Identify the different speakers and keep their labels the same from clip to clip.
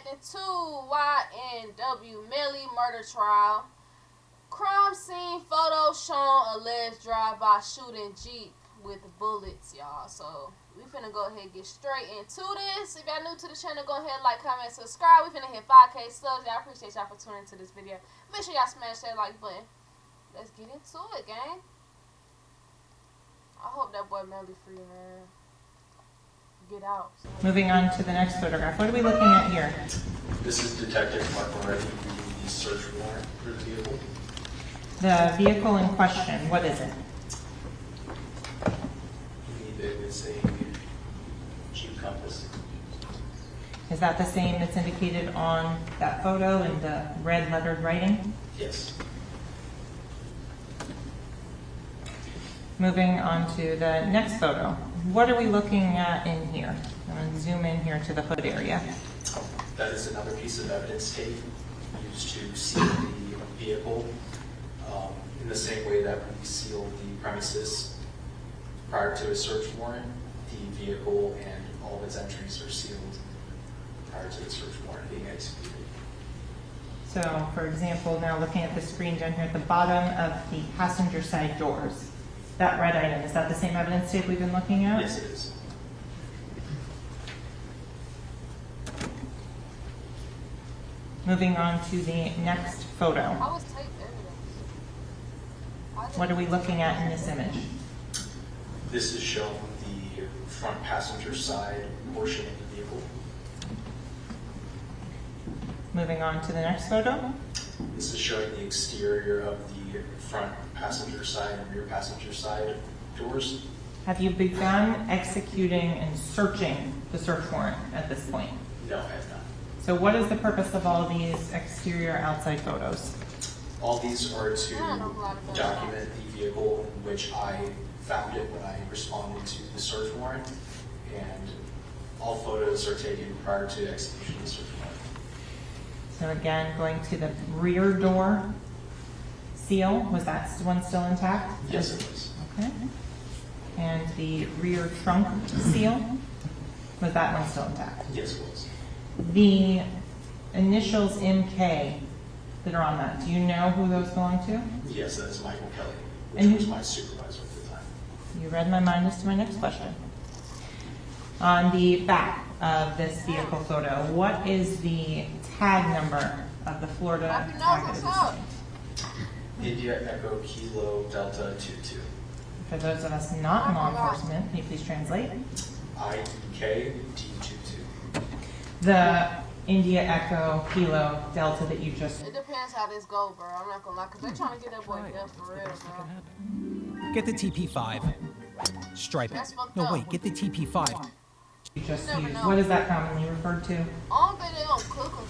Speaker 1: reacting to YNW Melly murder trial. Crime scene photo shown alleged drive-by shooting Jeep with bullets, y'all. So we finna go ahead and get straight into this. If y'all new to the channel, go ahead, like, comment, subscribe. We finna hit 5K subs. Y'all appreciate y'all for tuning into this video. Make sure y'all smash that like button. Let's get into it, gang. I hope that boy Melly free, man. Get out.
Speaker 2: Moving on to the next photograph. What are we looking at here?
Speaker 3: This is Detective Mark ready reading the search warrant for the vehicle.
Speaker 2: The vehicle in question, what is it?
Speaker 3: It's a Jeep Compass.
Speaker 2: Is that the same that's indicated on that photo in the red lettered writing?
Speaker 3: Yes.
Speaker 2: Moving on to the next photo. What are we looking at in here? I'm going to zoom in here to the hood area.
Speaker 3: That is another piece of evidence tape used to seal the vehicle in the same way that we sealed the premises prior to a search warrant. The vehicle and all of its entries are sealed prior to the search warrant being executed.
Speaker 2: So, for example, now looking at the screen down here at the bottom of the passenger side doors, that red item, is that the same evidence tape we've been looking at?
Speaker 3: Yes, it is.
Speaker 2: Moving on to the next photo.
Speaker 1: I was tape evidence.
Speaker 2: What are we looking at in this image?
Speaker 3: This is showing the front passenger side portion of the vehicle.
Speaker 2: Moving on to the next photo.
Speaker 3: This is showing the exterior of the front passenger side and rear passenger side doors.
Speaker 2: Have you begun executing and searching the search warrant at this point?
Speaker 3: No, I have not.
Speaker 2: So what is the purpose of all these exterior outside photos?
Speaker 3: All these are to document the vehicle in which I found it when I responded to the search warrant, and all photos are taken prior to execution of the search warrant.
Speaker 2: So again, going to the rear door seal, was that one still intact?
Speaker 3: Yes, it was.
Speaker 2: Okay. And the rear trunk seal, was that one still intact?
Speaker 3: Yes, it was.
Speaker 2: The initials MK that are on that, do you know who those belong to?
Speaker 3: Yes, that is Michael Kelly, which
Speaker 2: And
Speaker 3: was my supervisor at the time.
Speaker 2: You read my mind as to my next question. On the back of this vehicle photo, what is the tag number of the Florida tag that is assigned?
Speaker 3: India Echo Kilo Delta 22.
Speaker 2: For those of us not in law enforcement, can you please translate?
Speaker 3: IDK D22.
Speaker 2: The India Echo Kilo Delta that you just...
Speaker 1: It depends how this go, bro. I'm not gonna lie, because they trying to get that boy dead for real, bro.
Speaker 4: Get the TP5. Stripe it.
Speaker 1: That's fucked
Speaker 4: No,
Speaker 1: up.
Speaker 4: wait, get the TP5.
Speaker 2: You just
Speaker 1: never
Speaker 2: used.
Speaker 1: know.
Speaker 2: What is that commonly referred to?
Speaker 1: I don't think they gonna cook them.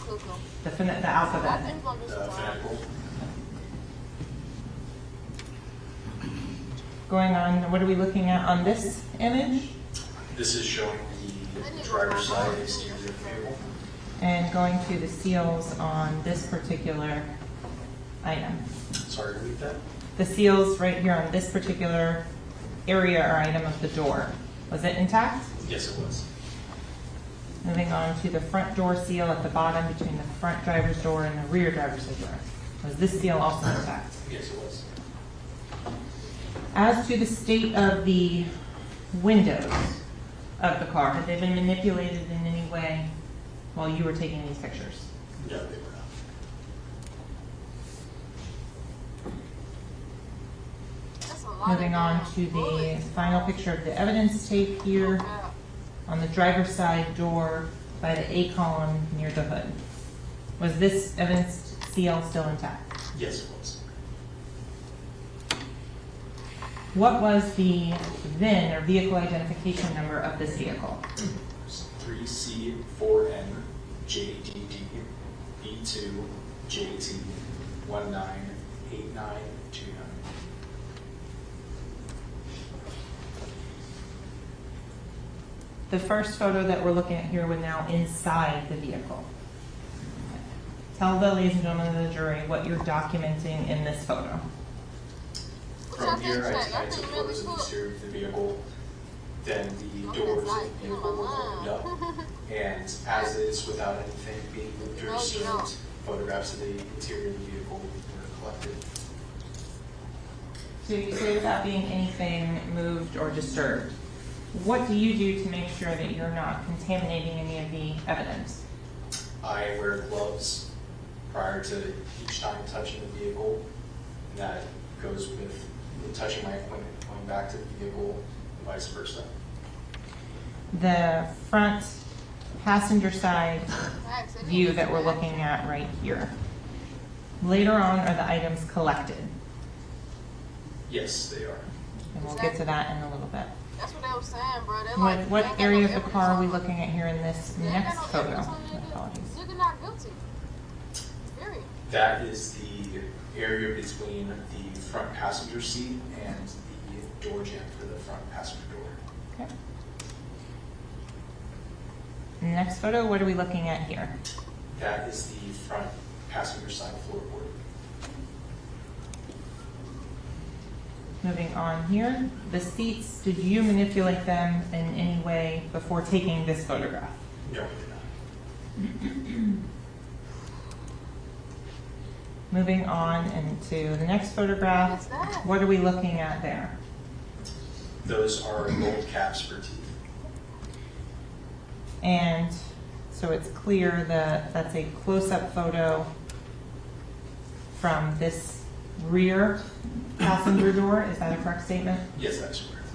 Speaker 2: The
Speaker 1: I
Speaker 2: alphabet.
Speaker 1: think we're gonna do
Speaker 3: The
Speaker 1: some time.
Speaker 3: fanatical.
Speaker 2: Going on, what are we looking at on this image?
Speaker 3: This is showing the driver's side exterior of the vehicle.
Speaker 2: And going to the seals on this particular item.
Speaker 3: Sorry, repeat that.
Speaker 2: The seals right here on this particular area or item of the door. Was it intact?
Speaker 3: Yes, it was.
Speaker 2: Moving on to the front door seal at the bottom between the front driver's door and the rear driver's door. Was this seal also intact?
Speaker 3: Yes, it was.
Speaker 2: As to the state of the windows of the car, have they been manipulated in any way while you were taking these pictures?
Speaker 3: No, they were not.
Speaker 1: That's a lot
Speaker 2: Moving
Speaker 1: of
Speaker 2: on
Speaker 1: damn
Speaker 2: to the
Speaker 1: bullets.
Speaker 2: final picture of the evidence tape here
Speaker 1: Yeah.
Speaker 2: on the driver's side door by the A column near the hood. Was this evidence seal still intact?
Speaker 3: Yes, it was.
Speaker 2: What was the VIN or vehicle identification number of this vehicle?
Speaker 3: 3C4N JDD B2 JT 198929.
Speaker 2: The first photo that we're looking at here was now inside the vehicle. Tell the ladies and gentlemen of the jury what you're documenting in this photo.
Speaker 3: From here, I took photos of the exterior of the vehicle then the doors of the vehicle will open up. And as is, without anything being moved or disturbed, photographs of the interior of the vehicle were collected.
Speaker 2: So you say without being anything moved or disturbed. What do you do to make sure that you're not contaminating any of the evidence?
Speaker 3: I wear gloves prior to each time touching the vehicle, and that goes with touching my equipment, going back to the vehicle, and vice versa.
Speaker 2: The front passenger side view that we're looking at right here. Later on are the items collected,
Speaker 3: Yes, they are.
Speaker 2: and we'll get to that in a little bit.
Speaker 1: That's what they were saying, bro. They're like,
Speaker 2: What area of the car are we looking at here in this next photo? Apologies.
Speaker 1: You're not guilty. Period.
Speaker 3: That is the area between the front passenger seat and the door jamb for the front passenger door.
Speaker 2: Okay. Next photo, what are we looking at here?
Speaker 3: That is the front passenger side floorboard.
Speaker 2: Moving on here, the seats, did you manipulate them in any way before taking this photograph?
Speaker 3: No, we did not.
Speaker 2: Moving on into the next photograph,
Speaker 1: What's that?
Speaker 2: what are we looking at there?
Speaker 3: Those are gold caps for teeth.
Speaker 2: And so it's clear that that's a close-up photo from this rear passenger door. Is that a correct statement?
Speaker 3: Yes, that's correct.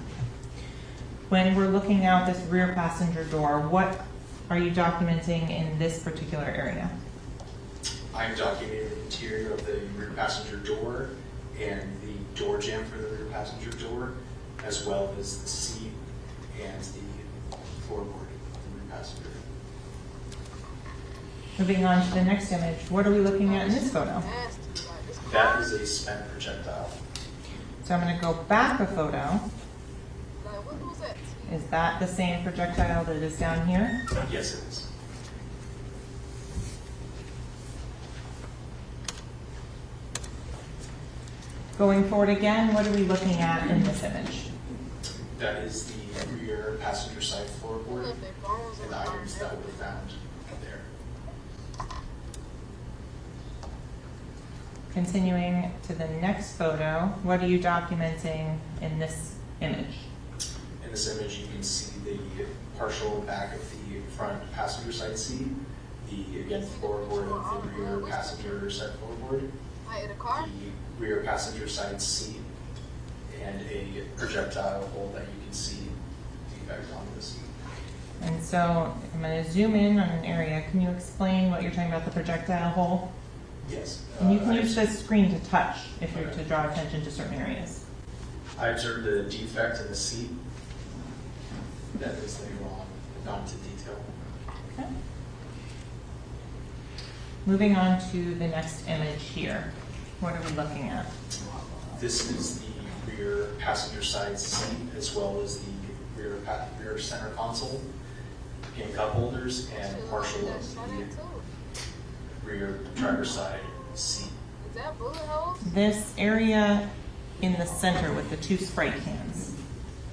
Speaker 2: When we're looking out this rear passenger door, what are you documenting in this particular area?
Speaker 3: I'm documenting the interior of the rear passenger door and the door jamb for the rear passenger door, as well as the seat and the floorboard of the rear passenger.
Speaker 2: Moving on to the next image, what are we looking at in this photo?
Speaker 1: Nasty. Like, this
Speaker 3: That
Speaker 1: car,
Speaker 3: is a spent projectile.
Speaker 2: So I'm going to go back a photo.
Speaker 1: like, what was that?
Speaker 2: Is that the same projectile that is down here?
Speaker 3: Yes, it is.
Speaker 2: Going forward again, what are we looking at in this image?
Speaker 3: That is the rear passenger side floorboard
Speaker 1: Look, they phones
Speaker 3: and
Speaker 1: and
Speaker 3: the items that were found there.
Speaker 2: Continuing to the next photo, what are you documenting in this image?
Speaker 3: In this image, you can see the partial back of the front passenger side seat, the, again, floorboard of the rear passenger side floorboard,
Speaker 1: Like, in the car?
Speaker 3: the rear passenger side seat, and a projectile hole that you can see defect onto the seat.
Speaker 2: And so I'm going to zoom in on an area. Can you explain what you're talking about, the projectile hole?
Speaker 3: Yes.
Speaker 2: And you can
Speaker 3: I
Speaker 2: use the screen to touch if you're
Speaker 3: Okay.
Speaker 2: to draw attention to certain areas.
Speaker 3: I observed a defect in the seat that is later on gone into detail.
Speaker 2: Okay. Moving on to the next image here. What are we looking at?
Speaker 3: This is the rear passenger side seat as well as the rear center console, again, cup holders, and partial of the rear driver's side seat.
Speaker 1: Is that bullet holes?
Speaker 2: This area in the center with the two Sprite cans.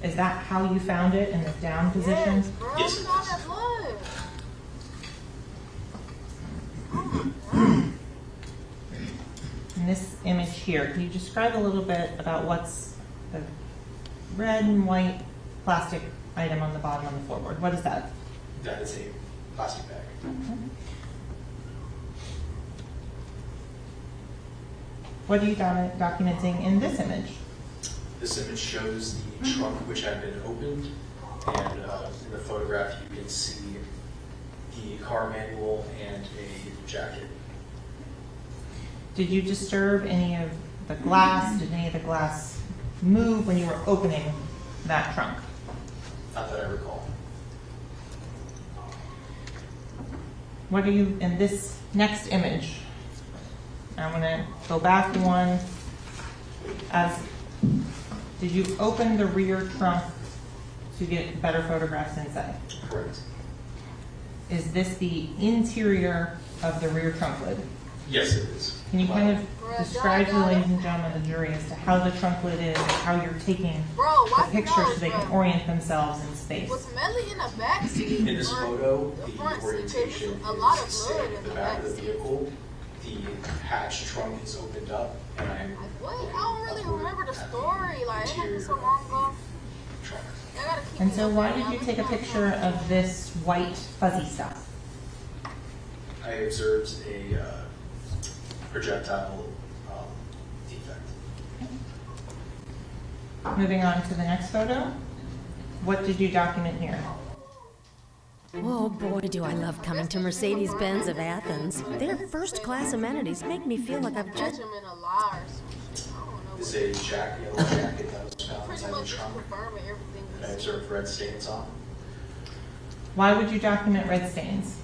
Speaker 2: Is that how you found it in the down position?
Speaker 1: Yes, bro.
Speaker 3: Yes,
Speaker 1: Look
Speaker 3: it
Speaker 1: at all
Speaker 3: is.
Speaker 1: that blood.
Speaker 2: In this image here, can you describe a little bit about what's the red and white plastic item on the bottom of the floorboard? What is that?
Speaker 3: That is a plastic bag.
Speaker 2: What are you documenting in this image?
Speaker 3: This image shows the trunk which had been opened, and in the photograph you can see the car manual and a jacket.
Speaker 2: Did you disturb any of the glass? Did any of the glass move when you were opening that trunk?
Speaker 3: Not that I recall.
Speaker 2: What are you, in this next image? I'm gonna go back one. Did you open the rear trunk to get better photographs inside?
Speaker 3: Correct.
Speaker 2: Is this the interior of the rear trunk lid?
Speaker 3: Yes, it is.
Speaker 2: Can you kind of
Speaker 1: Bruh,
Speaker 2: describe to the
Speaker 1: dog,
Speaker 2: ladies and gentlemen of the jury as to how the trunk lid is and how you're taking
Speaker 1: Bro,
Speaker 2: the
Speaker 1: why
Speaker 2: picture so they can orient themselves in space?
Speaker 1: Was Melly in the back seat?
Speaker 3: In this
Speaker 1: or
Speaker 3: photo,
Speaker 1: the
Speaker 3: the
Speaker 1: front seat?
Speaker 3: orientation
Speaker 1: There's a lot of
Speaker 3: is
Speaker 1: blood
Speaker 3: sitting
Speaker 1: in
Speaker 3: at
Speaker 1: the
Speaker 3: the back
Speaker 1: back
Speaker 3: of the
Speaker 1: seat.
Speaker 3: vehicle. The hatch trunk is opened up, and I'm
Speaker 1: What? I don't really remember the
Speaker 3: at
Speaker 1: story. Like, it happened so
Speaker 3: interior
Speaker 1: long ago.
Speaker 3: trunk.
Speaker 1: I gotta keep
Speaker 2: And
Speaker 1: me
Speaker 2: so
Speaker 1: up
Speaker 2: why
Speaker 1: on
Speaker 2: did
Speaker 1: y'all.
Speaker 2: you take a picture of this white fuzzy stuff?
Speaker 3: I observed a projectile defect.
Speaker 2: Moving on to the next photo. What did you document here?
Speaker 5: Oh boy, do I love coming to Mercedes-Benz of Athens. Their first-class amenities make me feel like I've
Speaker 1: Catch
Speaker 5: just...
Speaker 1: him in a lie or some shit. I don't know.
Speaker 3: This is a yellow jacket that was found
Speaker 1: Pretty
Speaker 3: inside the
Speaker 1: much just
Speaker 3: trunk.
Speaker 1: confirming everything we
Speaker 3: I
Speaker 1: see.
Speaker 3: observed red stains on
Speaker 2: Why would you document red stains?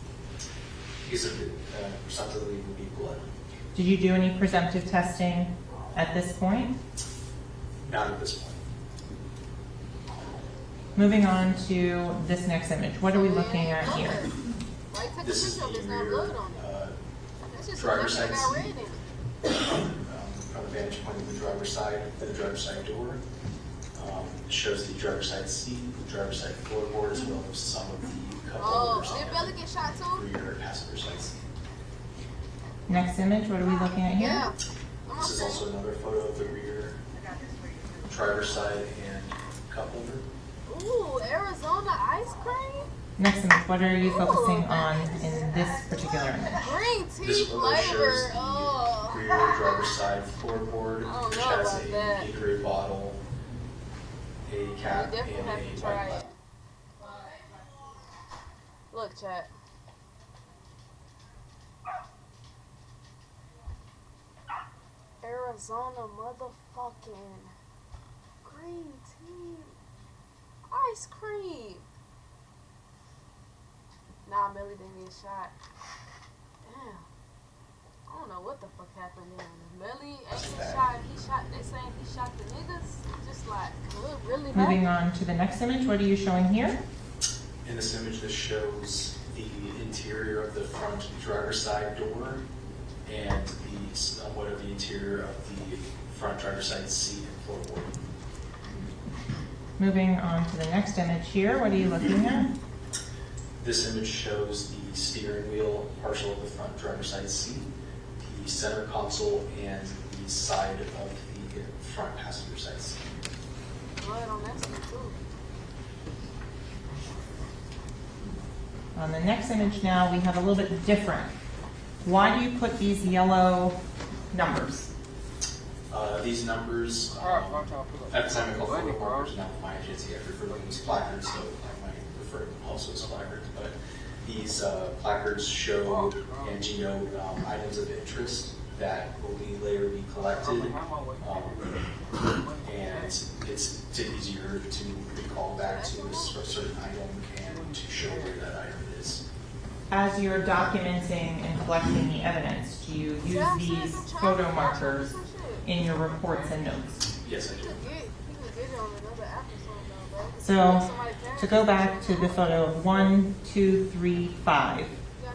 Speaker 3: because of the presumptively would be blood.
Speaker 2: Did you do any presumptive testing at this point?
Speaker 3: Not at this point.
Speaker 2: Moving on to this next image. What are we looking at here?
Speaker 1: Like, take a
Speaker 3: This is
Speaker 1: picture of
Speaker 3: the
Speaker 1: there's not
Speaker 3: rear
Speaker 1: blood on it. That's just
Speaker 3: driver's
Speaker 1: nothing
Speaker 3: side
Speaker 1: got red
Speaker 3: seat.
Speaker 1: in it.
Speaker 3: From the vantage point of the driver's side, the driver's side door. It shows the driver's side seat, the driver's side floorboard, as well as some of the cup
Speaker 1: Oh,
Speaker 3: holders
Speaker 1: did
Speaker 3: on
Speaker 1: Belly get shot too?
Speaker 3: the rear passenger side seat.
Speaker 2: Next image, what are we looking at here?
Speaker 1: Yeah.
Speaker 3: This is also another photo of the rear driver's side and cup holder.
Speaker 1: Ooh, Arizona ice cream?
Speaker 2: Next image, what are you focusing on in this particular image?
Speaker 1: Green
Speaker 3: This
Speaker 1: tea
Speaker 3: photo shows
Speaker 1: flavor.
Speaker 3: the
Speaker 1: Oh.
Speaker 3: rear driver's side floorboard,
Speaker 1: I don't
Speaker 3: which
Speaker 1: know
Speaker 3: has
Speaker 1: about
Speaker 3: a
Speaker 1: that.
Speaker 3: Gatorade bottle, a
Speaker 1: We
Speaker 3: cap, and
Speaker 1: definitely have
Speaker 3: a
Speaker 1: to try
Speaker 3: white
Speaker 1: it. Look, chat. Arizona motherfucking green tea ice cream. Nah, Melly didn't get shot. Damn. I don't know what the fuck happened there. Melly ain't get shot. He shot. They saying he shot the niggas. Just like, could really happen.
Speaker 2: Moving on to the next image, what are you showing here?
Speaker 3: In this image, this shows the interior of the front driver's side door and the somewhat of the interior of the front driver's side seat and floorboard.
Speaker 2: Moving on to the next image here, what are you looking at?
Speaker 3: This image shows the steering wheel, partial of the front driver's side seat, the center console, and the side of the front passenger side seat.
Speaker 1: Blood on that seat too.
Speaker 2: On the next image now, we have a little bit different. Why do you put these yellow numbers?
Speaker 3: These numbers, at the time I called photo markers, now my agency, I refer to them as placards, so I might refer to them also as placards. But these placards show and denote items of interest that will later be collected, and it's easier to recall back to a certain item and to show where that item is.
Speaker 2: As you're documenting and collecting the evidence, do you use these photo markers in your reports and notes?
Speaker 3: Yes, I do.
Speaker 2: So, to go back to the photo of 1, 2, 3, 5,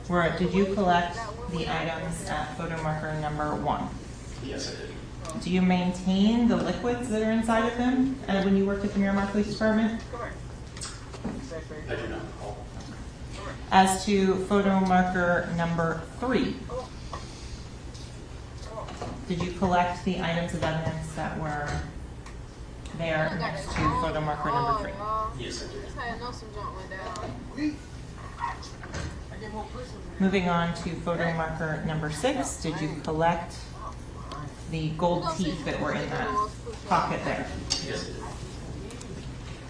Speaker 2: where did you collect the items at photo marker number 1?
Speaker 3: Yes, I did.
Speaker 2: Do you maintain the liquids that are inside of them when you worked at the Miramar Police Department?
Speaker 3: I do not recall.
Speaker 2: As to photo marker number 3, did you collect the items of evidence that were there next to photo marker number 3?
Speaker 3: Yes, I did.
Speaker 2: Moving on to photo marker number 6, did you collect the gold teeth that were in that pocket there?
Speaker 3: Yes, I did.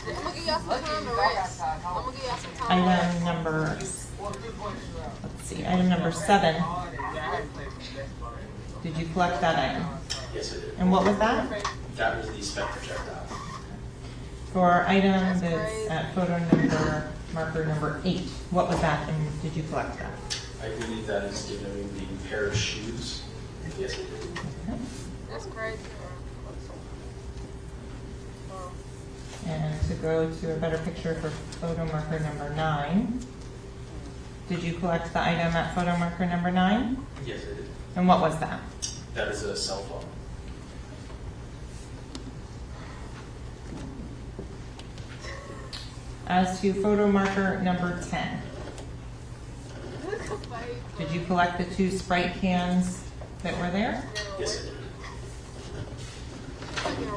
Speaker 1: I'm gonna give y'all some time to rest. I'm gonna give y'all some time to rest.
Speaker 2: Item number, let's see, item number 7, did you collect that item?
Speaker 3: Yes, I did.
Speaker 2: And what was that?
Speaker 3: That was the spec projectile.
Speaker 2: For item that's at photo number, marker number 8, what was that and did you collect that?
Speaker 3: I believe that is denoting the pair of shoes. Yes, I did.
Speaker 2: Okay.
Speaker 1: That's crazy.
Speaker 2: And to go to a better picture for photo marker number 9, Did you collect the item at photo marker number 9?
Speaker 3: Yes, I did.
Speaker 2: And what was that?
Speaker 3: That is a cell phone.
Speaker 2: As to photo marker number 10, did you collect the 2 Sprite cans that were there?
Speaker 3: Yes, I did.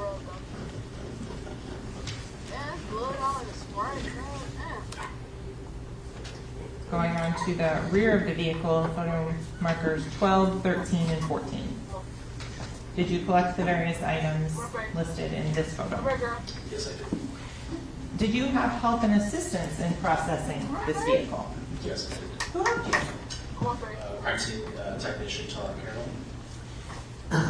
Speaker 2: Going on to the rear of the vehicle, photo markers 12, 13, and 14. Did you collect the various items listed in this photo?
Speaker 3: Yes, I did.
Speaker 2: Did you have help and assistance in processing this vehicle?
Speaker 3: Yes, I did.
Speaker 2: Who helped you?
Speaker 3: Crime scene technician Todd Carroll.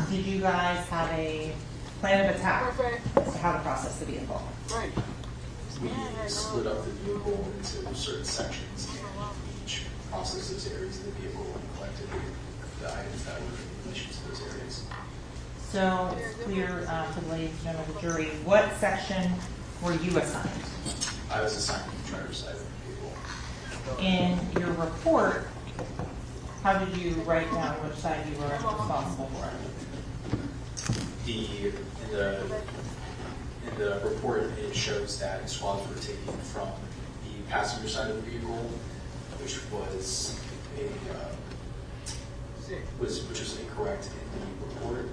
Speaker 2: Did you guys have a plan of attack as to how to process the vehicle?
Speaker 3: We split up the vehicle into certain sections, and each processes areas of the vehicle and collected the items that were in relation to those areas.
Speaker 2: So it's clear to the ladies and gentlemen of the jury, what section were you assigned?
Speaker 3: I was assigned to the driver's side of the vehicle.
Speaker 2: In your report, how did you write down which side you were responsible for?
Speaker 3: In the report, it shows that swabs were taken from the passenger side of the vehicle, which was which was incorrect in the report,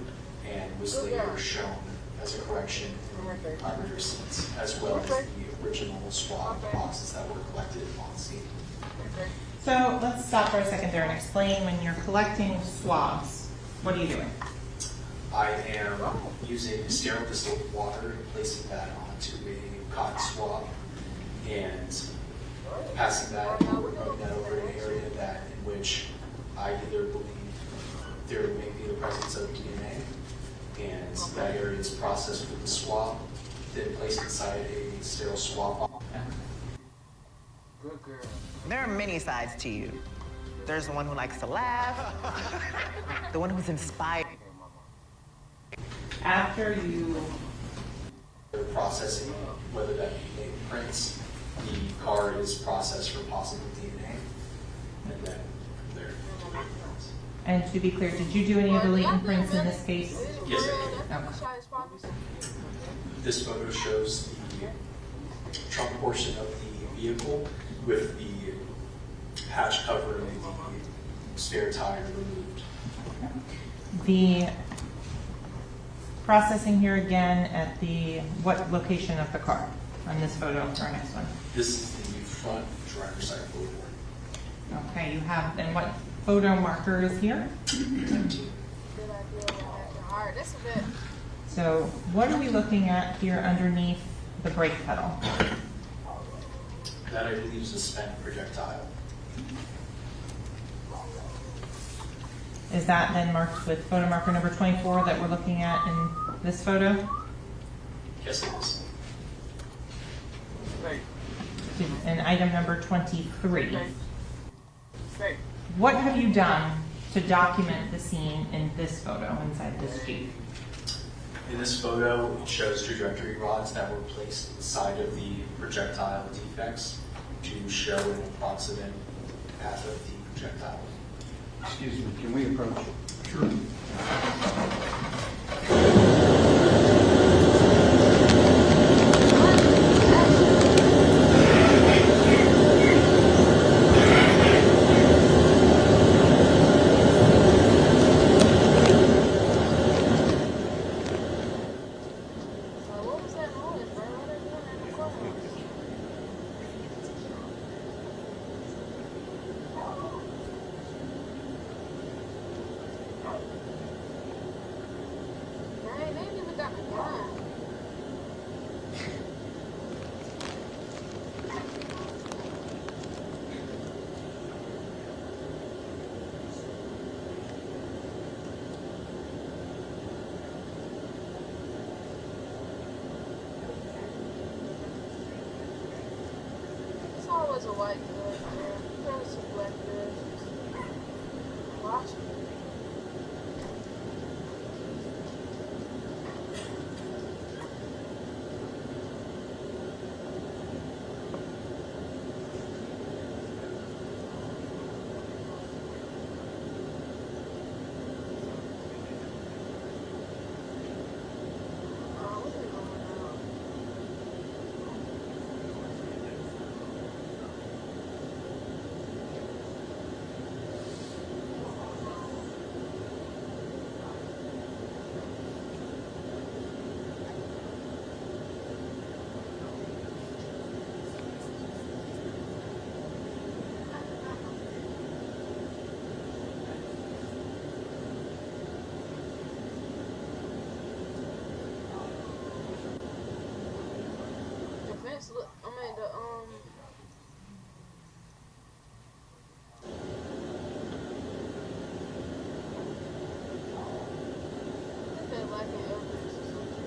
Speaker 3: and was later shown as a correction in the driver's receipts, as well as the original swab boxes that were collected on scene.
Speaker 2: So let's stop for a second there and explain when you're collecting swabs, what are you doing?
Speaker 3: I am using sterile distilled water and placing that onto a cotton swab and passing that over an area that in which I either believe there may be the presence of DNA, and that area is processed with the swab, then placed inside a sterile swab box.
Speaker 6: There are many sides to you. There's the one who likes to laugh, the one who's inspired.
Speaker 2: After you
Speaker 3: They're processing, whether that be name prints, the car is processed for possible DNA, and then from there.
Speaker 2: And to be clear, did you do any of the latent prints in this case?
Speaker 3: Yes, I did.
Speaker 2: Okay.
Speaker 3: This photo shows the trunk portion of the vehicle with the hatch cover and the spare tire removed.
Speaker 2: The processing here again at the, what location of the car on this photo or our next one?
Speaker 3: This is the front driver's side billboard.
Speaker 2: Okay, you have, and what photo marker is here?
Speaker 3: 19.
Speaker 2: So what are we looking at here underneath the brake pedal?
Speaker 3: That I believe is a spent projectile.
Speaker 2: Is that then marked with photo marker number 24 that we're looking at in this photo?
Speaker 3: Yes, it is.
Speaker 2: And item number 23. What have you done to document the scene in this photo inside this Jeep?
Speaker 3: In this photo, it shows trajectory rods that were placed inside of the projectile defects to show an approximate path of the projectile.
Speaker 7: Excuse me, can we approach?
Speaker 3: Sure.
Speaker 1: Was a white girl there. There was some black girls. Watch me. next look. I mean the they're lacking evidence or something.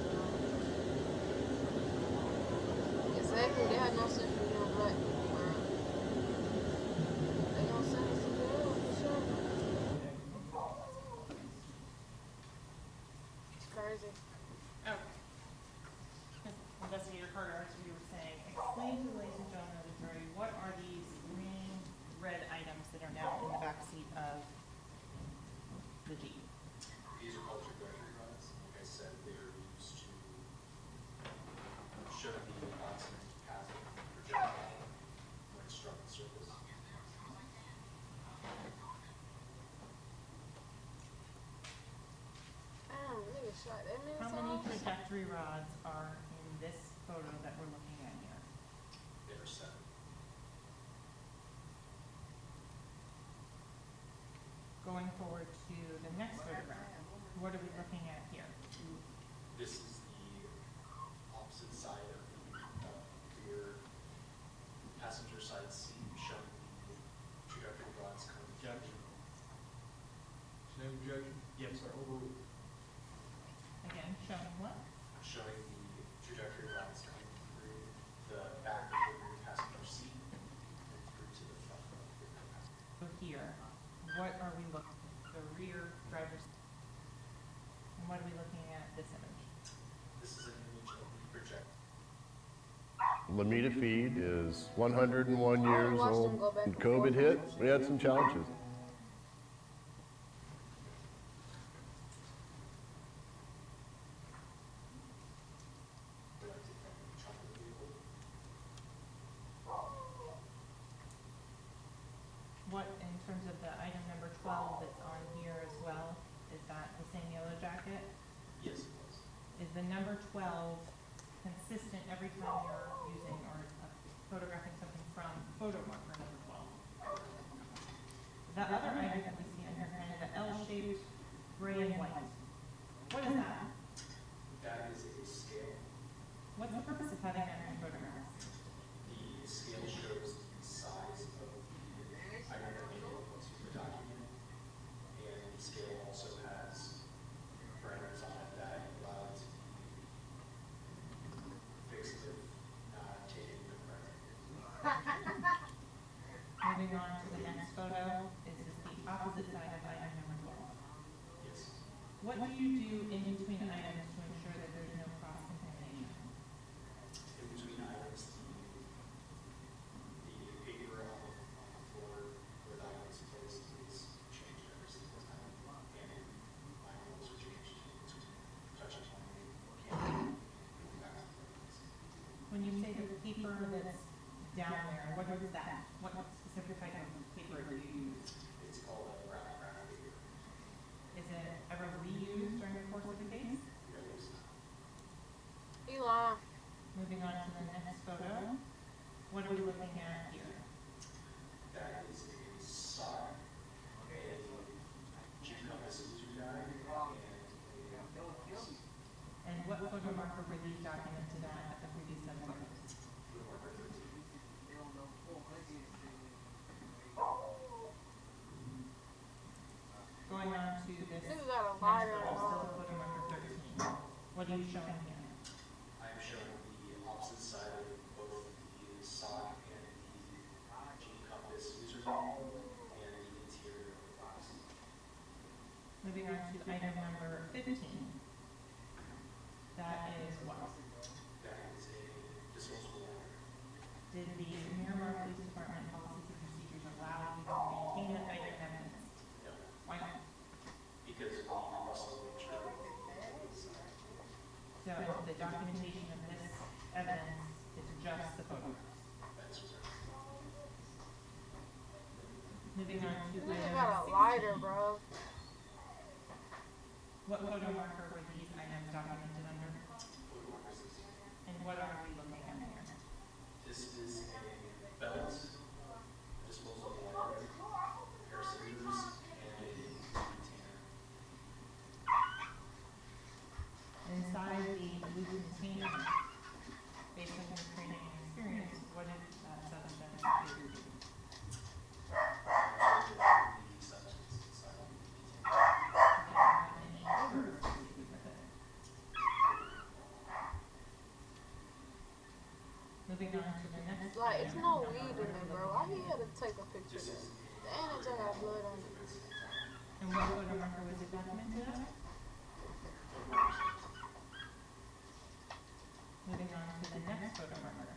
Speaker 1: Exactly, they had no sense for being black. They gonna send us to jail for sure. It's crazy.
Speaker 2: Oh. Investigator Carter, as you were saying, explain to the ladies and gentlemen of the jury, what are these green, red items that are now in the back seat of the Jeep?
Speaker 3: These are called trajectory rods. Like I said, they are used to show the approximate path of the projectile when it struck the surface.
Speaker 1: Damn, nigga shot that many
Speaker 2: How many
Speaker 1: times?
Speaker 2: trajectory rods are in this photo that we're looking at here?
Speaker 3: There are 7.
Speaker 2: Going forward to the next photograph, what are we looking at here?
Speaker 3: This is the opposite side of the rear passenger side seat, showing the trajectory rods coming through.
Speaker 7: No objection?
Speaker 3: Yes, sir.
Speaker 7: Overruled.
Speaker 2: Again, showing what?
Speaker 3: Showing the trajectory rods coming through the back of the rear passenger seat and through to the front of the rear passenger.
Speaker 2: So here, what are we looking at? The rear driver's and what are we looking at this image?
Speaker 3: This is an image of the projectile.
Speaker 8: Lamita feed is 101 years old. When COVID hit, we had some challenges.
Speaker 2: What, in terms of the item number 12 that's on here as well, is that the same yellow jacket?
Speaker 3: Yes, it was.
Speaker 2: Is the number 12 consistent every time you're using or photographing something from photo marker number 12? The other item that we see on here, kind of the L-shaped gray and white. What is that?
Speaker 3: That is a scale.
Speaker 2: What's the purpose of having that in photographs?
Speaker 3: The scale shows the size of the item that made it into the document. And the scale also has parameters on it that allow it to be fixed if not taken the correct.
Speaker 2: Moving on to the next photo, is this the opposite side of item number 12?
Speaker 3: Yes.
Speaker 2: What do you do in between items to ensure that there's no cross-contamination?
Speaker 3: In between items, the paper on the floor where the item is placed is changed every single time. And my rules are changed to touch it on the camera and back to the place.
Speaker 2: When you say the paper that's down there, what is that? What specific type of paper do you use?
Speaker 3: It's called a brown paper.
Speaker 2: Is it ever reused during the course of the case?
Speaker 1: Elon.
Speaker 2: Moving on to the next photo, what are we looking at here?
Speaker 3: That is a sock, a Jeep Compass user guide, and a
Speaker 2: And what photo marker were these documented at the previous set of photos? Going on to this
Speaker 1: Nigga
Speaker 2: next
Speaker 1: got a
Speaker 2: photo,
Speaker 1: lighter
Speaker 2: still
Speaker 1: on.
Speaker 2: photo number 13. What are you showing here?
Speaker 3: I am showing the opposite side of both the sock and the Jeep Compass user guide and the interior of the box.
Speaker 2: Moving on to item number 15. That is what?
Speaker 3: That is a disposable water.
Speaker 2: Did the Miramar Police Department policies and procedures allow you to maintain that item in evidence?
Speaker 3: No,
Speaker 2: Why not?
Speaker 3: because of the muscle nature of the design.
Speaker 2: So the documentation of this evidence is just the photographs.
Speaker 3: That's correct.
Speaker 2: Moving on to
Speaker 1: Nigga
Speaker 2: item
Speaker 1: got a
Speaker 2: number
Speaker 1: lighter,
Speaker 2: 16.
Speaker 1: bro.
Speaker 2: What photo marker were these items documented under?
Speaker 3: Photo markers is-
Speaker 2: And what are we looking at here?
Speaker 3: This is a belt, a disposable water, a pair of scissors, and a container.
Speaker 2: Inside the blue container, based on your training and And what photo marker was it documented as? Moving on to the next photo marker.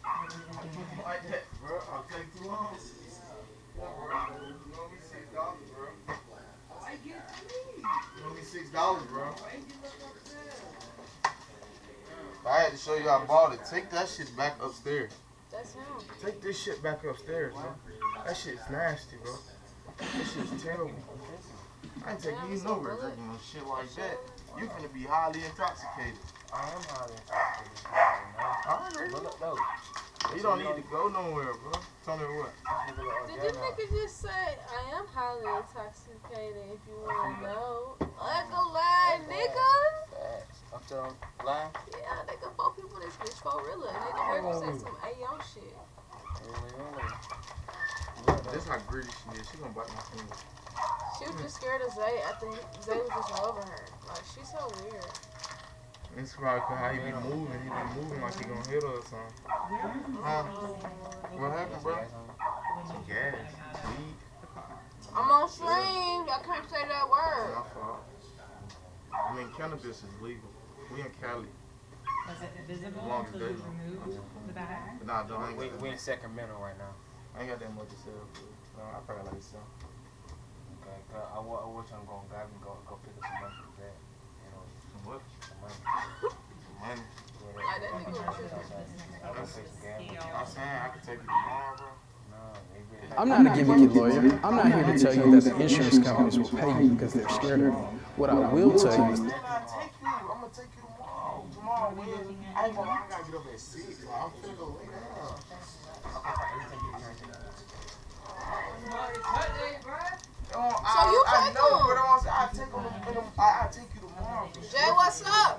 Speaker 2: What are we gonna do next?
Speaker 9: Like that, bro. I'll take too long. You owe me $6, bro. You owe me $6, bro. I had to show you how I bought it. Take that shit back upstairs.
Speaker 1: That's him.
Speaker 9: Take this shit back upstairs, bro. That shit's nasty, bro. That shit's terrible. I ain't taking you nowhere drinking no shit like that. You finna be highly intoxicated. I am highly intoxicated. No. You don't need to go nowhere, bro. Tell me what.
Speaker 1: Did this nigga just say, I am highly intoxicated if you wanna know? Like a lie, nigga.
Speaker 9: I'm telling lying.
Speaker 1: Yeah, nigga, 4 people this bitch for real. Nigga heard you say some AO shit.
Speaker 9: This how greedy she is. She gonna bite my finger.
Speaker 1: She was just scared of Zay. I think Zay was just over her. Like, she's so weird.
Speaker 9: It's probably how he be moving. He be moving like he gonna hit her or something. What happened, bro? Gas. Weed.
Speaker 1: I'm on stream. I can't say that word.
Speaker 9: My fault. I mean, cannabis is legal. We in Cali.
Speaker 2: Was it visible
Speaker 9: As long as
Speaker 2: until
Speaker 9: they
Speaker 2: you removed the bag?
Speaker 9: Nah, don't. I ain't got
Speaker 10: We in Sacramento right now.
Speaker 9: I ain't got that much to sell. No, I probably like some.
Speaker 10: Okay, I wish I'm going to go pick up some money for that. You know,
Speaker 9: Some what?
Speaker 10: some money.
Speaker 9: Some money.
Speaker 1: Like, that nigga was tripping.
Speaker 10: I can take some gas.
Speaker 9: I'm saying I can take you tomorrow, bro.
Speaker 10: No, maybe.
Speaker 11: I'm not a gimmicky lawyer. I'm not here to tell you that the insurance companies will pay you because they're scared of you. What I will tell you is
Speaker 9: I'm gonna take you tomorrow. Tomorrow, when I ain't gonna lie, I gotta get up at 6. Like, I'm finna go lay down.
Speaker 1: So you
Speaker 9: I
Speaker 1: take
Speaker 9: know,
Speaker 1: them.
Speaker 9: but I take them. I take you tomorrow. For
Speaker 1: Jay,
Speaker 9: sure.
Speaker 1: what's up?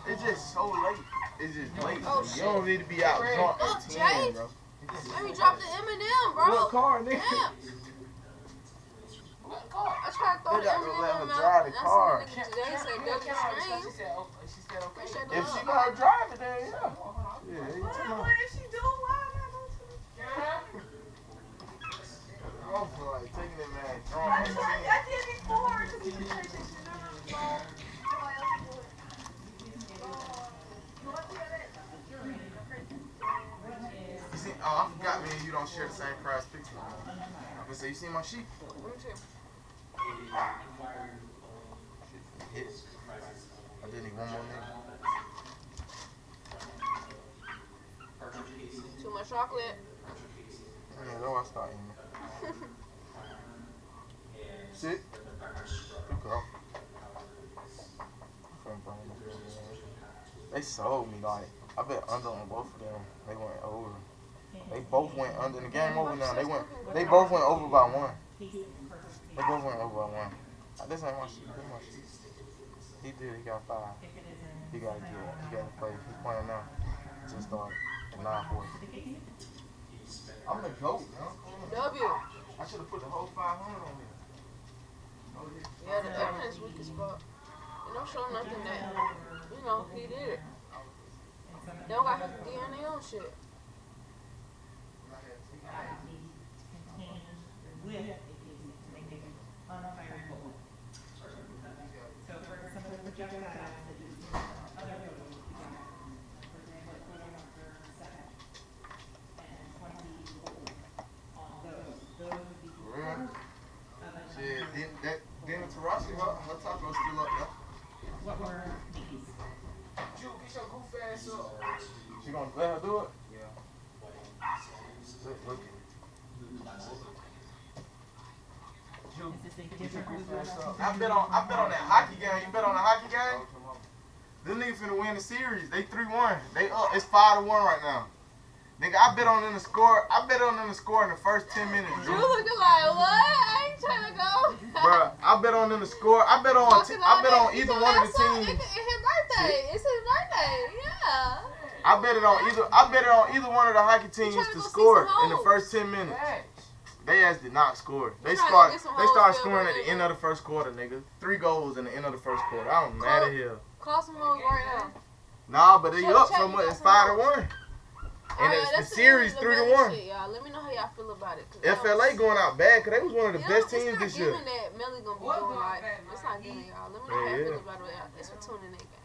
Speaker 9: It's just so late. It's just late.
Speaker 1: Oh,
Speaker 9: you
Speaker 1: shit.
Speaker 9: don't need to be out drunk
Speaker 1: Look,
Speaker 9: at
Speaker 1: Jay.
Speaker 9: 10, bro.
Speaker 1: Let me drop the M&M, bro.
Speaker 9: What car, nigga?
Speaker 1: Damn. What car? I tried to throw
Speaker 9: They
Speaker 1: the
Speaker 9: got
Speaker 1: M&M
Speaker 9: to
Speaker 1: in
Speaker 9: let
Speaker 1: my
Speaker 9: her
Speaker 1: mouth.
Speaker 9: drive the
Speaker 1: And I
Speaker 9: car.
Speaker 1: seen the nigga today say, "Go to stream."
Speaker 10: She said okay.
Speaker 1: Appreciate the
Speaker 9: If she
Speaker 1: love.
Speaker 9: let her drive it, then yeah. Yeah, you tell her.
Speaker 1: is she doing? Why am I going to
Speaker 9: I don't feel like taking that man drunk at 10.
Speaker 1: I did before. Because he just said that shit on the phone.
Speaker 9: You see, oh, I forgot, man, you don't share the same prize picture. I can say, you see my sheep?
Speaker 1: Let me see.
Speaker 9: Hit. I did need one more nigga.
Speaker 1: Too much chocolate.
Speaker 9: Yeah, that's why I start eating. Sit. Good girl. They sold me, like, I bet under on both of them. They went over. They both went under. The game over now. They both went over by 1. They both went over by 1. This ain't my shit. This my shit. He did. He got 5. He got to get. He got to play. He's playing now. Just started. 9-4. I'm the GOAT, man.
Speaker 1: W.
Speaker 9: I should have put the whole 500 on me.
Speaker 1: Yeah, the evidence weak as fuck. It don't show nothing that, you know, he did it. They don't got his DNA on shit.
Speaker 2: With a case to make it unfireable. So for some of the projectiles that you see in other photos, for example, photo number 7 and 20 on those would be
Speaker 9: Real? Shit, that Dana Tarashi, her taco's still up there.
Speaker 2: what were these?
Speaker 9: Get your goof ass up. She gonna let her do it? Yeah. Look.
Speaker 2: Is this a different movie?
Speaker 9: I bet on that hockey game. You bet on the hockey game? Them niggas finna win the series. They 3-1. They up. It's 5-1 right now. Nigga, I bet on them to score. I bet on them to score in the first 10 minutes.
Speaker 1: You looking like, what? I ain't trying to go.
Speaker 9: Bruh, I bet on them to score. I bet on either one of the teams.
Speaker 1: It's his birthday. It's his birthday. Yeah.
Speaker 9: I bet it on either one of the hockey teams to score in the first 10 minutes. They ass did not score. They started scoring at the end of the first quarter, nigga. 3 goals in the end of the first quarter. I'm mad at hell.
Speaker 1: Call some hoes right now.
Speaker 9: Nah, but they up so much. It's 5-1. And the series 3-1.
Speaker 1: Y'all. Let me know how y'all feel about it.
Speaker 9: FLA going out bad because they was one of the best teams this year.
Speaker 1: It's not giving that Melly gonna be doing like, it's not giving y'all. Let me know how y'all feel about it. Thanks for tuning in, guys.